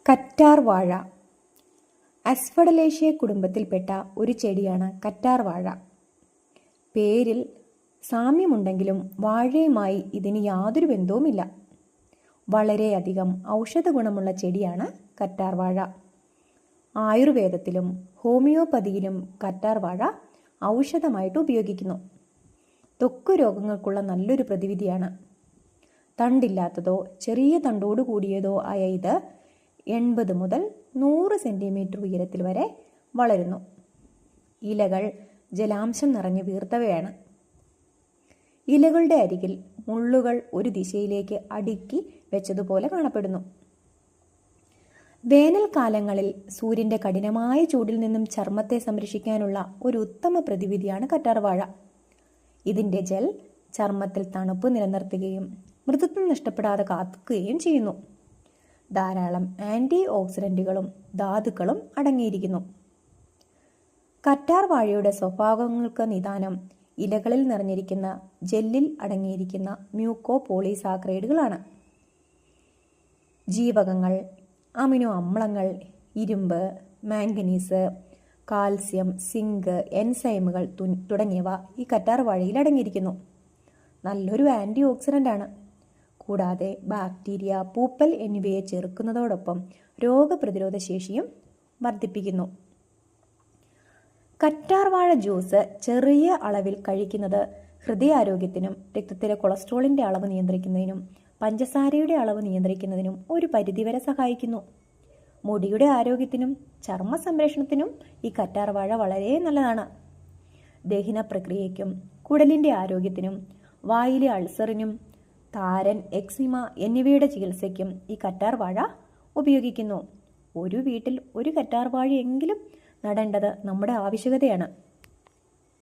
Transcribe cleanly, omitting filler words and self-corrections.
കറ്റാർ വാഴ അസ്ഫഡലേഷ്യ കുടുംബത്തിൽപ്പെട്ട ഒരു ചെടിയാണ് കറ്റാർ വാഴ. പേരിൽ സാമ്യമുണ്ടെങ്കിലും വാഴയുമായി ഇതിന് യാതൊരു ബന്ധവുമില്ല. വളരെയധികം ഔഷധ ഗുണമുള്ള ചെടിയാണ് കറ്റാർ വാഴ. ആയുർവേദത്തിലും ഹോമിയോപ്പതിയിലും കറ്റാർ വാഴ ഔഷധമായിട്ട് ഉപയോഗിക്കുന്നു. ത്വക്ക് രോഗങ്ങൾക്കുള്ള നല്ലൊരു പ്രതിവിധിയാണ്. തണ്ടില്ലാത്തതോ ചെറിയ തണ്ടോട് കൂടിയതോ ആയ ഇത് 80 മുതൽ 100 സെൻറ്റിമീറ്റർ ഉയരത്തിൽ വരെ വളരുന്നു. ഇലകൾ ജലാംശം നിറഞ്ഞു വീർത്തവയാണ്. ഇലകളുടെ അരികിൽ മുള്ളുകൾ ഒരു ദിശയിലേക്ക് അടുക്കി വെച്ചതുപോലെ കാണപ്പെടുന്നു. വേനൽക്കാലങ്ങളിൽ സൂര്യൻ്റെ കഠിനമായ ചൂടിൽ നിന്നും ചർമ്മത്തെ സംരക്ഷിക്കാനുള്ള ഒരു ഉത്തമ പ്രതിവിധിയാണ് കറ്റാർ വാഴ. ഇതിൻ്റെ ജെൽ ചർമ്മത്തിൽ തണുപ്പ് നിലനിർത്തുകയും മൃദുത്വം നഷ്ടപ്പെടാതെ കാക്കുകയും ചെയ്യുന്നു. ധാരാളം ആൻറ്റി ഓക്സിഡൻറ്റുകളും ധാതുക്കളും അടങ്ങിയിരിക്കുന്നു. കറ്റാർ വാഴയുടെ സ്വഭാവങ്ങൾക്ക് നിദാനം ഇലകളിൽ നിറഞ്ഞിരിക്കുന്ന ജെല്ലിൽ അടങ്ങിയിരിക്കുന്ന മ്യൂക്കോ പോളിസാക്കറൈഡുകളാണ്. ജീവകങ്ങൾ, അമിനോ അമ്ലങ്ങൾ, ഇരുമ്പ്, മാംഗനീസ്, കാൽസ്യം, സിങ്ക്, എൻസൈമുകൾ തുടങ്ങിയവ ഈ കറ്റാർ വാഴയിൽ അടങ്ങിയിരിക്കുന്നു. നല്ലൊരു ആൻറ്റി ഓക്സിഡൻ്റ് ആണ്. കൂടാതെ ബാക്ടീരിയ, പൂപ്പൽ എന്നിവയെ ചെറുക്കുന്നതോടൊപ്പം രോഗപ്രതിരോധ ശേഷിയും വർദ്ധിപ്പിക്കുന്നു. കറ്റാർ വാഴ ജ്യൂസ് ചെറിയ അളവിൽ കഴിക്കുന്നത് ഹൃദയാരോഗ്യത്തിനും രക്തത്തിലെ കൊളസ്ട്രോളിൻ്റെ അളവ് നിയന്ത്രിക്കുന്നതിനും പഞ്ചസാരയുടെ അളവ് നിയന്ത്രിക്കുന്നതിനും ഒരു പരിധിവരെ സഹായിക്കുന്നു. മുടിയുടെ ആരോഗ്യത്തിനും ചർമ്മ സംരക്ഷണത്തിനും ഈ കറ്റാർ വാഴ വളരെ നല്ലതാണ്. ദഹന പ്രക്രിയയ്ക്കും കുടലിൻ്റെ ആരോഗ്യത്തിനും വായിലെ അൾസറിനും താരൻ, എക്സിമ എന്നിവയുടെ ചികിത്സയ്ക്കും ഈ കറ്റാർ വാഴ ഉപയോഗിക്കുന്നു. ഒരു വീട്ടിൽ ഒരു കറ്റാർ വാഴയെങ്കിലും നടേണ്ടത് നമ്മുടെ ആവശ്യകതയാണ്.